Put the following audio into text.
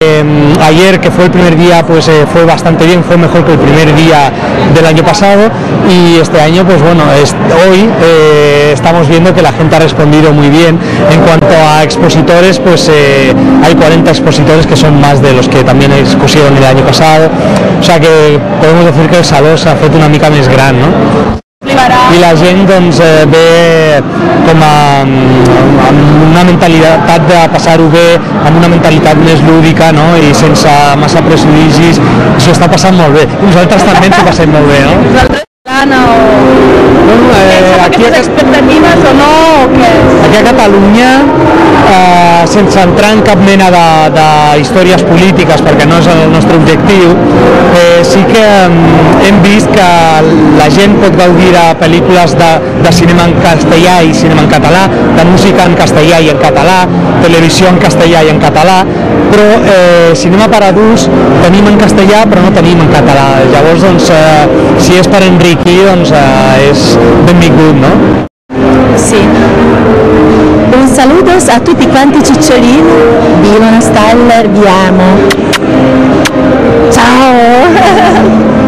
Ayer, que fue el primer día, pues fue bastante bien, fue mejor que el primer día del año pasado, y este año, pues bueno, hoy estamos viendo que la gente ha respondido muy bien. En cuanto a expositores, pues hay 40 expositores, que son más de los que también expusieron el año pasado, o sea que podemos decir que el saló s'ha fet una mica més gran, no? I la gent doncs, ve com amb una mentalitat de passar-ho bé, amb una mentalitat més lúdica, no? I sense massa prejudicis. S'ho està passant molt bé. Nosaltres també ens ho passem molt bé, no? Aquí expectatives o no, o què? Aquí a Catalunya, sense entrar en cap mena de històries polítiques, perquè no és el nostre objectiu, sí que hem vist que la gent pot gaudir de pel·lícules de cinema en castellà i cinema en català, de música en castellà i en català, televisió en castellà i en català, però cinema per adults tenim en castellà però no tenim en català. Llavors, doncs, si és per enriquir, doncs és benvingut, no? Sì. Un saluto a tutti quanti cicciolini. Viva Staller, vi amo. Ciao!